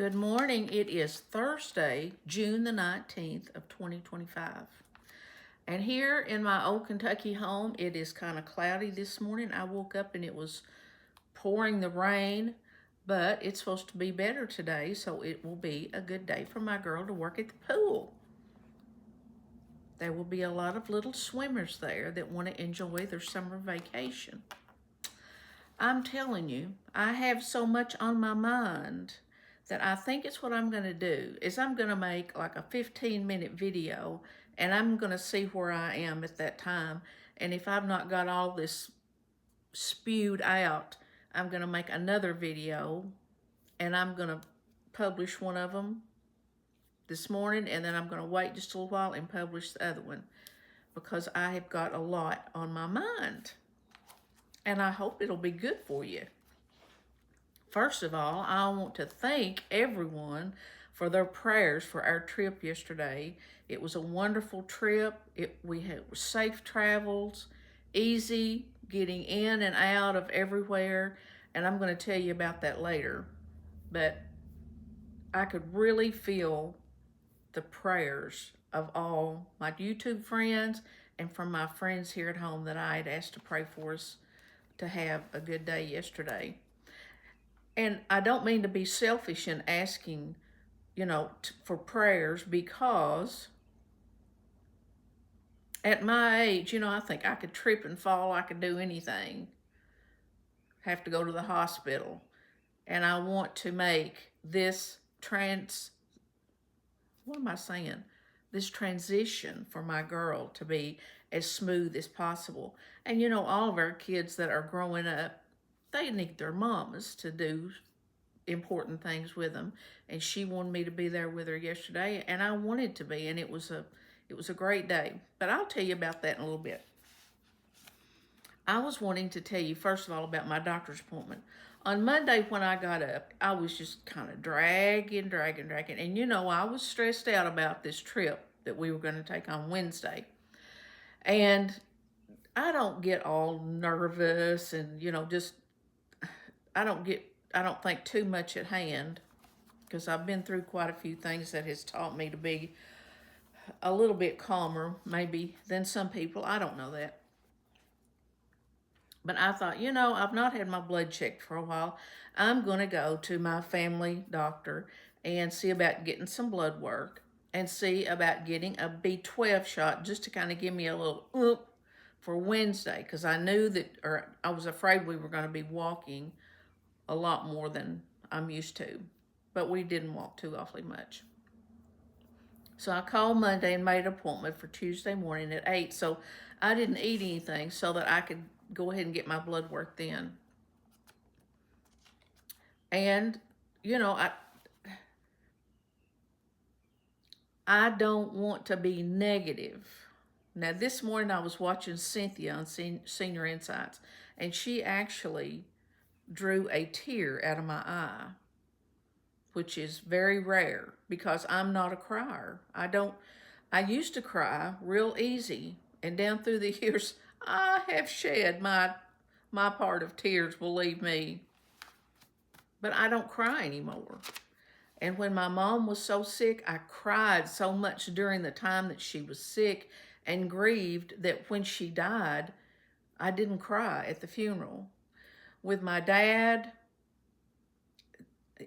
Good morning. It is Thursday, June the 19th of 2025. And here in my old Kentucky home, it is kind of cloudy this morning. I woke up and it was pouring the rain, but it's supposed to be better today, so it will be a good day for my girl to work at the pool. There will be a lot of little swimmers there that want to enjoy their summer vacation. I'm telling you, I have so much on my mind that I think it's what I'm going to do is I'm going to make like a 15-minute video, and I'm going to see where I am at that time. And if I've not got all this spewed out, I'm going to make another video, and I'm going to publish one of them this morning, and then I'm going to wait just a little while and publish the other one because I have got a lot on my mind. And I hope it'll be good for you. First of all, I want to thank everyone for their prayers for our trip yesterday. It was a wonderful trip. We had safe travels, easy getting in and out of everywhere, and I'm going to tell you about that later. But I could really feel the prayers of all my YouTube friends and from my friends here at home that I had asked to pray for us to have a good day yesterday. And I don't mean to be selfish in asking, for prayers, because at my age, I think I could trip and fall. I could do anything. Have to go to the hospital. And I want to make this this transition for my girl to be as smooth as possible. And all of our kids that are growing up, they need their mamas to do important things with them. And she wanted me to be there with her yesterday, and I wanted to be, and it was a great day. But I'll tell you about that in a little bit. I was wanting to tell you, first of all, about my doctor's appointment. On Monday when I got up, I was just kind of dragging. And I was stressed out about this trip that we were going to take on Wednesday. And I don't get all nervous and, I don't think too much at hand, because I've been through quite a few things that has taught me to be a little bit calmer, maybe, than some people. I don't know that. But I thought, I've not had my blood checked for a while. I'm going to go to my family doctor and see about getting some blood work and see about getting a B12 shot just to kind of give me a little oomph for Wednesday, because I knew or I was afraid we were going to be walking a lot more than I'm used to. But we didn't walk too awfully much. So I called Monday and made an appointment for Tuesday morning at 8. So I didn't eat anything so that I could go ahead and get my blood work then. And, I don't want to be negative. Now, this morning I was watching Cynthia on Senior Insights, and she actually drew a tear out of my eye, which is very rare because I'm not a crier. I used to cry real easy, and down through the years, I have shed my part of tears, believe me. But I don't cry anymore. And when my mom was so sick, I cried so much during the time that she was sick and grieved that when she died, I didn't cry at the funeral. With my dad,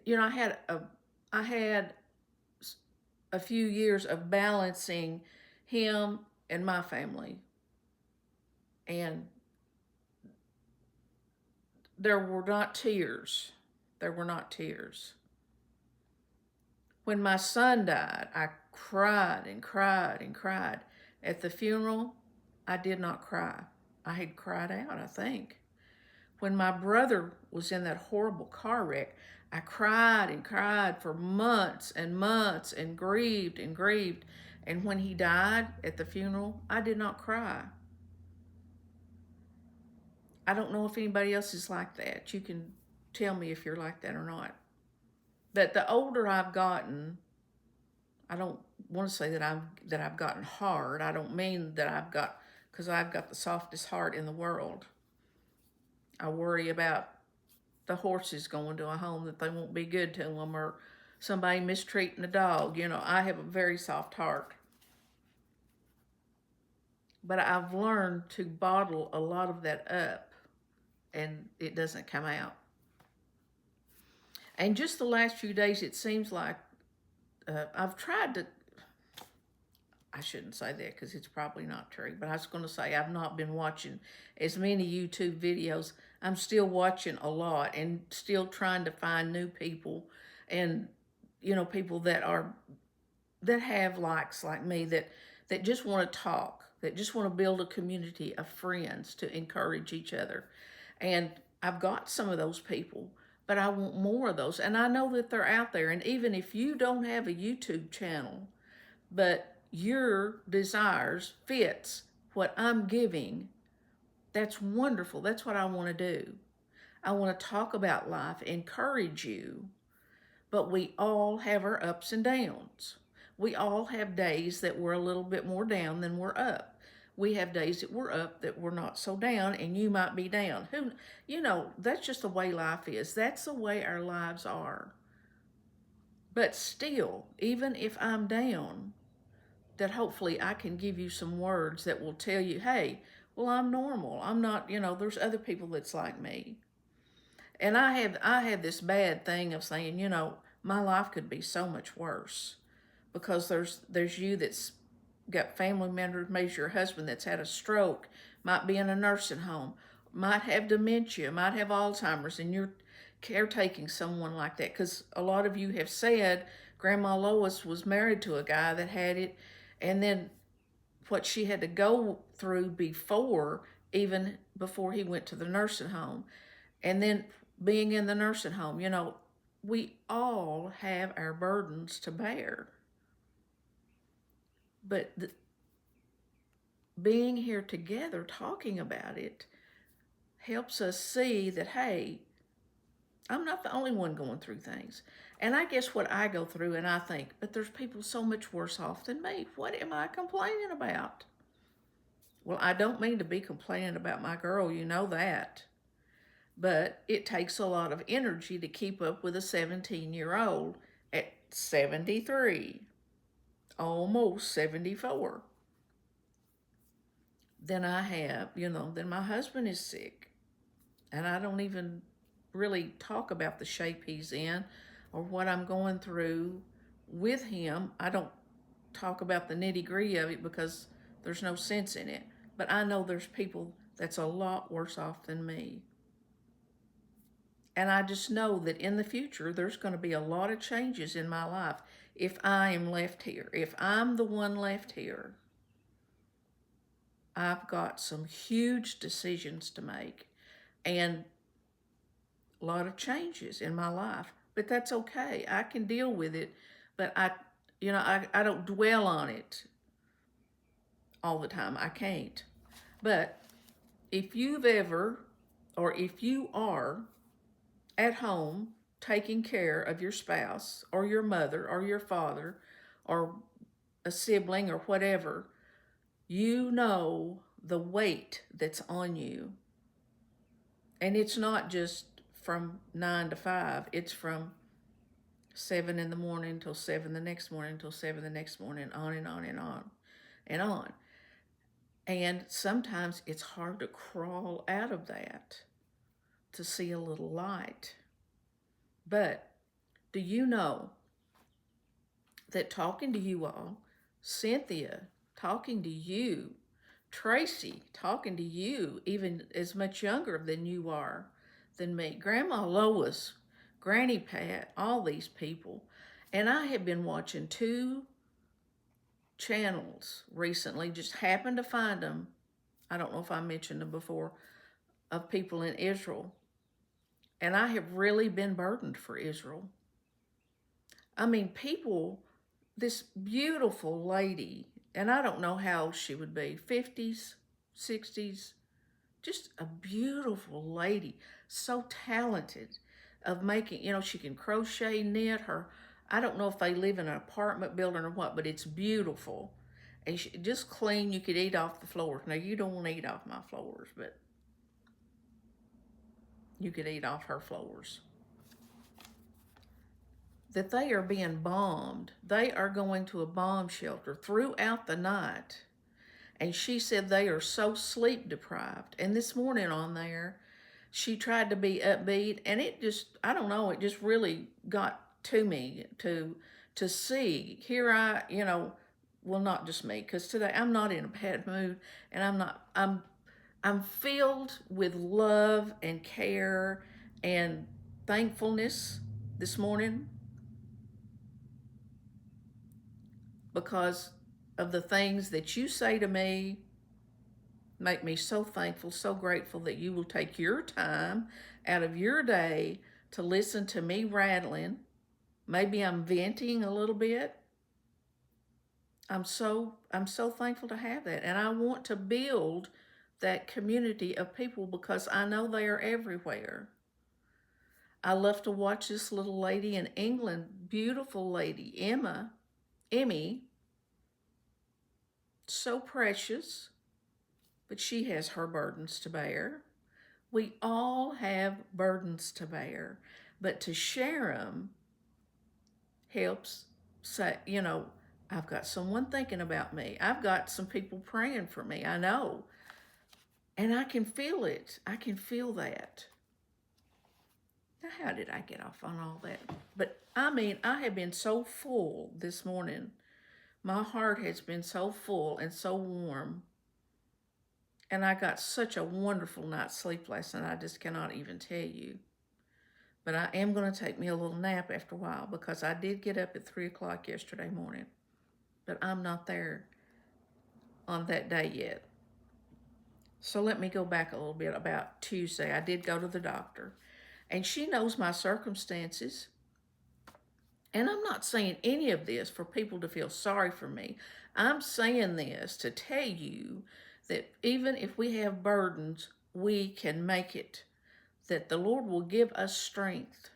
I had a few years of balancing him and my family. And there were not tears. When my son died, I cried and cried and cried. At the funeral, I did not cry. I had cried out, I think. When my brother was in that horrible car wreck, I cried and cried for months and months and grieved. And when he died at the funeral, I did not cry. I don't know if anybody else is like that. You can tell me if you're like that or not. But the older I've gotten, I don't want to say that I've gotten hard. I don't mean that because I've got the softest heart in the world. I worry about the horses going to a home that they won't be good to them, or somebody mistreating a dog. You know, I have a very soft heart. But I've learned to bottle a lot of that up and it doesn't come out. And just the last few days, it seems like I've tried to, I shouldn't say that because it's probably not true, but I was going to say I've not been watching as many YouTube videos. I'm still watching a lot and still trying to find new people and, you know, people that have likes like me that just want to talk, that just want to build a community of friends to encourage each other. And I've got some of those people, but I want more of those. And I know that they're out there. And even if you don't have a YouTube channel, but your desires fits what I'm giving, that's wonderful. That's what I want to do. I want to talk about life, encourage you, but we all have our ups and downs. We all have days that we're a little bit more down than we're up. We have days that we're up that we're not so down, and you might be down. You know, that's just the way life is. That's the way our lives are. But still, even if I'm down, that hopefully I can give you some words that will tell you, hey, well, I'm normal. I'm not, you know, there's other people that's like me. And I have this bad thing of saying, you know, my life could be so much worse because there's you that's got family members, maybe your husband that's had a stroke, might be in a nursing home, might have dementia, might have Alzheimer's, and you're caretaking someone like that. Because a lot of you have said Grandma Lois was married to a guy that had it, and then what she had to go through before, even before he went to the nursing home, and then being in the nursing home, you know, we all have our burdens to bear. But being here together talking about it helps us see that, hey, I'm not the only one going through things. And I guess what I go through, and I think, but there's people so much worse off than me. What am I complaining about? Well, I don't mean to be complaining about my girl, you know that. But it takes a lot of energy to keep up with a 17-year-old at 73, almost 74. Then I have, you know, then my husband is sick. And I don't even really talk about the shape he's in or what I'm going through with him. I don't talk about the nitty-gritty of it because there's no sense in it. But I know there's people that's a lot worse off than me. And I just know that in the future, there's going to be a lot of changes in my life if I am left here. If I'm the one left here, I've got some huge decisions to make and a lot of changes in my life. But that's okay. I can deal with it. But I don't dwell on it all the time. I can't. But if you've ever, or if you are at home taking care of your spouse or your mother or your father or a sibling or whatever, you know the weight that's on you. And it's not just from 9 to 5, it's from 7 in the morning till 7 the next morning till 7 the next morning, on and on and on and on. And sometimes it's hard to crawl out of that to see a little light. But do you know that talking to you all, Cynthia talking to you, Tracy talking to you, even as much younger than you are than me, Grandma Lois, Granny Pat, all these people. And I have been watching 2 channels recently, just happened to find them. I don't know if I mentioned them before, of people in Israel. And I have really been burdened for Israel. I mean, people, this beautiful lady, and I don't know how old she would be, 50s, 60s, just a beautiful lady, so talented of making, you know, she can crochet, knit her. I don't know if they live in an apartment building or what, but it's beautiful. And she, just clean, you could eat off the floors. Now, you don't want to eat off my floors, but you could eat off her floors. that they are being bombed. They are going to a bomb shelter throughout the night. And she said they are so sleep deprived. And this morning on there, she tried to be upbeat, and it just, I don't know, it just really got to me to see. Here I, well, not just me, because today I'm not in a bad mood, and I'm filled with love and care and thankfulness this morning because of the things that you say to me make me so thankful, so grateful that you will take your time out of your day to listen to me rattling. Maybe I'm venting a little bit. I'm so thankful to have that. And I want to build that community of people because I know they are everywhere. I love to watch this little lady in England, beautiful lady, Emmy, so precious, but she has her burdens to bear. We all have burdens to bear, but to share them helps say, I've got someone thinking about me. I've got some people praying for me. I know. And I can feel it. I can feel that. Now, how did I get off on all that? But I mean, I have been so full this morning. My heart has been so full and so warm. And I got such a wonderful night's sleep last night, I just cannot even tell you. But I am going to take me a little nap after a while because I did get up at 3 o'clock yesterday morning. But I'm not there on that day yet. So let me go back a little bit about Tuesday. I did go to the doctor, and she knows my circumstances. And I'm not saying any of this for people to feel sorry for me. I'm saying this to tell you that even if we have burdens, we can make it, that the Lord will give us strength.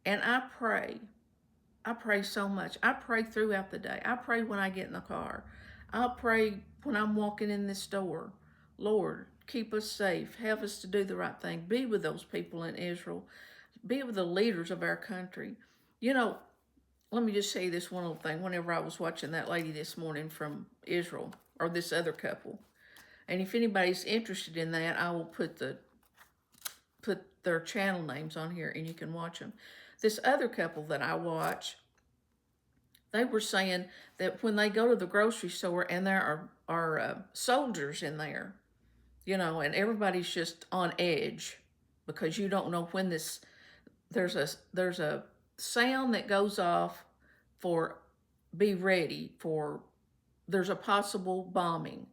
And I pray so much. I pray throughout the day. I pray when I get in the car. I'll pray when I'm walking in this door. Lord, keep us safe. Help us to do the right thing. Be with those people in Israel. Be with the leaders of our country. Let me just say this one little thing. Whenever I was watching that lady this morning from Israel, or this other couple, and if anybody's interested in that, I will put their channel names on here and you can watch them. This other couple that I watch, they were saying that when they go to the grocery store and there are soldiers in there, and everybody's just on edge because you don't know when there's a sound that goes off for be ready for there's a possible bombing,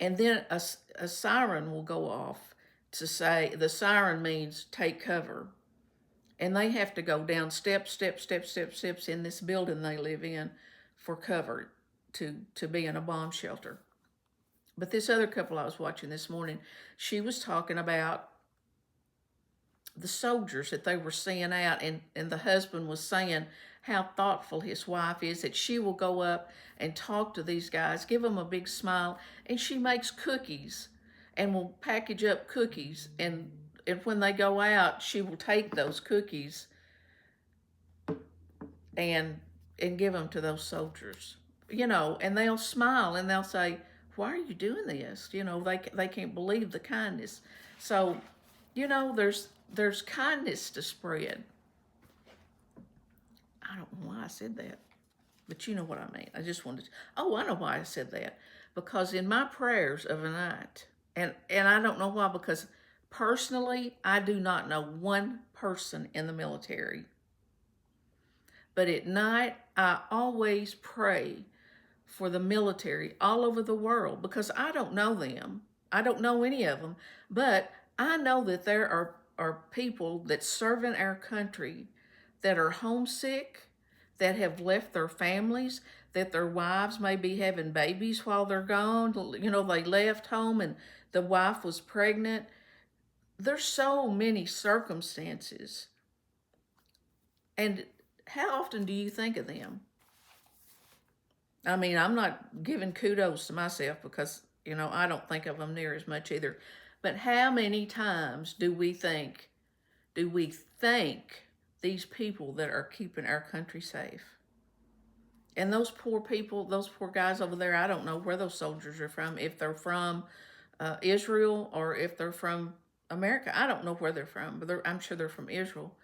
and then a siren will go off to say, the siren means take cover, and they have to go down steps in this building they live in for cover to be in a bomb shelter. But this other couple I was watching this morning, she was talking about the soldiers that they were seeing out, and the husband was saying how thoughtful his wife is, that she will go up and talk to these guys, give them a big smile, and she makes cookies and will package up cookies, and when they go out, she will take those cookies and give them to those soldiers, and they'll smile and they'll say, why are you doing this? They can't believe the kindness. So, there's kindness to spread. I don't know why I said that, but you know what I mean. I just wanted to, I know why I said that. Because in my prayers of a night, and I don't know why, because personally, I do not know one person in the military. But at night, I always pray for the military all over the world because I don't know them. I don't know any of them, but I know that there are people that serve in our country that are homesick, that have left their families, that their wives may be having babies while they're gone. They left home and the wife was pregnant. There's so many circumstances. And how often do you think of them? I mean, I'm not giving kudos to myself because, I don't think of them near as much either. But how many times do we think these people that are keeping our country safe. And those poor people, those poor guys over there, I don't know where those soldiers are from, if they're from Israel or if they're from America. I don't know where they're from, but I'm sure they're from Israel.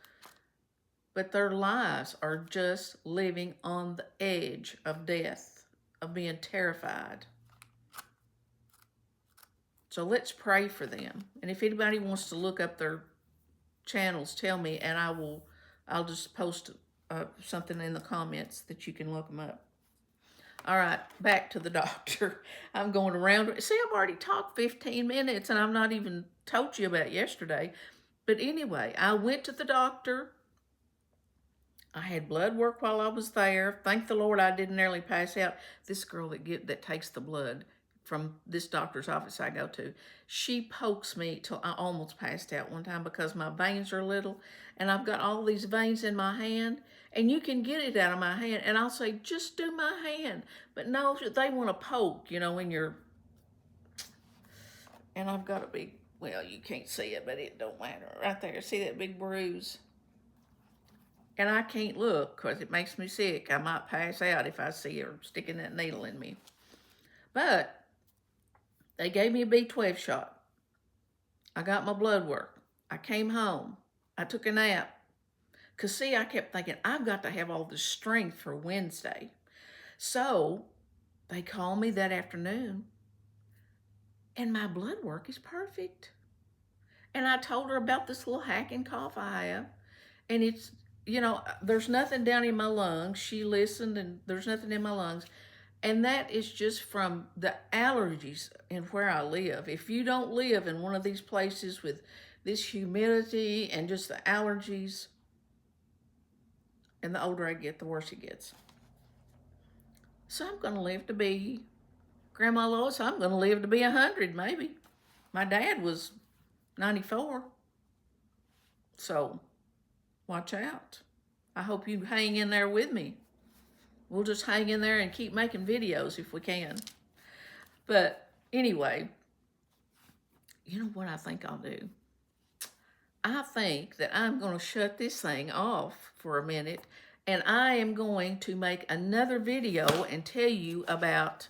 But their lives are just living on the edge of death, of being terrified. So let's pray for them. And if anybody wants to look up their channels, tell me, and I'll just post something in the comments that you can look them up. All right, back to the doctor. I'm going around. See, I've already talked 15 minutes, and I've not even told you about yesterday. But anyway, I went to the doctor. I had blood work while I was there. Thank the Lord I didn't nearly pass out. This girl that takes the blood from this doctor's office I go to, she pokes me till I almost passed out one time because my veins are little, and I've got all these veins in my hand, and you can get it out of my hand, and I'll say, just do my hand. But no, they want to poke, in your, and I've got a big, well, you can't see it, but it don't matter. Right there, see that big bruise? And I can't look because it makes me sick. I might pass out if I see her sticking that needle in me. But they gave me a B12 shot. I got my blood work. I came home. I took a nap. Because, see, I kept thinking, I've got to have all this strength for Wednesday. So they called me that afternoon, and my blood work is perfect. And I told her about this little hacking cough I have, and it's, there's nothing down in my lungs. She listened, and there's nothing in my lungs. And that is just from the allergies and where I live. If you don't live in one of these places with this humidity and just the allergies, and the older I get, the worse it gets. So I'm going to live to be, Grandma Lois, I'm going to live to be 100 maybe. My dad was 94. So watch out. I hope you hang in there with me. We'll just hang in there and keep making videos if we can. But anyway, you know what I think I'll do? I think that I'm going to shut this thing off for a minute, and I am going to make another video and tell you about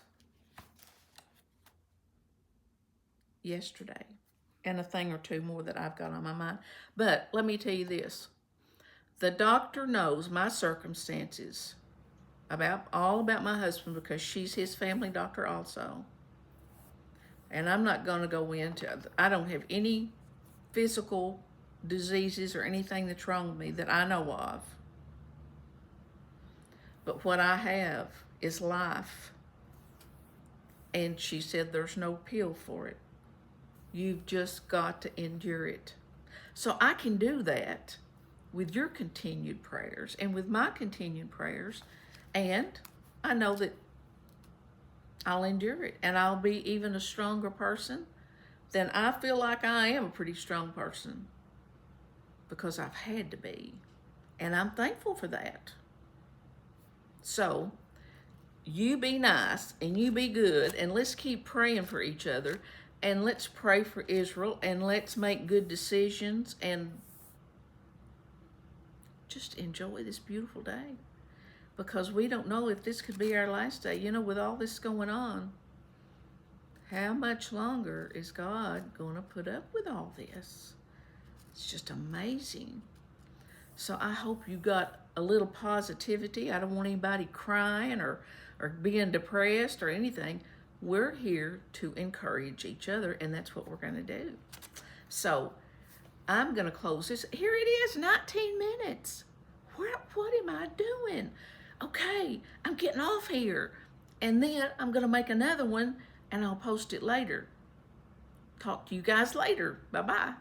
yesterday and a thing or two more that I've got on my mind. But let me tell you this. The doctor knows my circumstances all about my husband because she's his family doctor also. And I'm not going to go into, I don't have any physical diseases or anything that's wrong with me that I know of. But what I have is life. And she said there's no pill for it. You've just got to endure it. So I can do that with your continued prayers and with my continued prayers. And I know that I'll endure it, and I'll be even a stronger person than I feel like I am a pretty strong person because I've had to be, and I'm thankful for that. So you be nice and you be good, and let's keep praying for each other, and let's pray for Israel, and let's make good decisions and just enjoy this beautiful day. Because we don't know if this could be our last day. With all this going on, how much longer is God going to put up with all this? It's just amazing. So I hope you got a little positivity. I don't want anybody crying or being depressed or anything. We're here to encourage each other, and that's what we're going to do. So I'm going to close this. Here it is, 19 minutes. What am I doing? Okay, I'm getting off here. And then I'm going to make another one, and I'll post it later. Talk to you guys later. Bye-bye.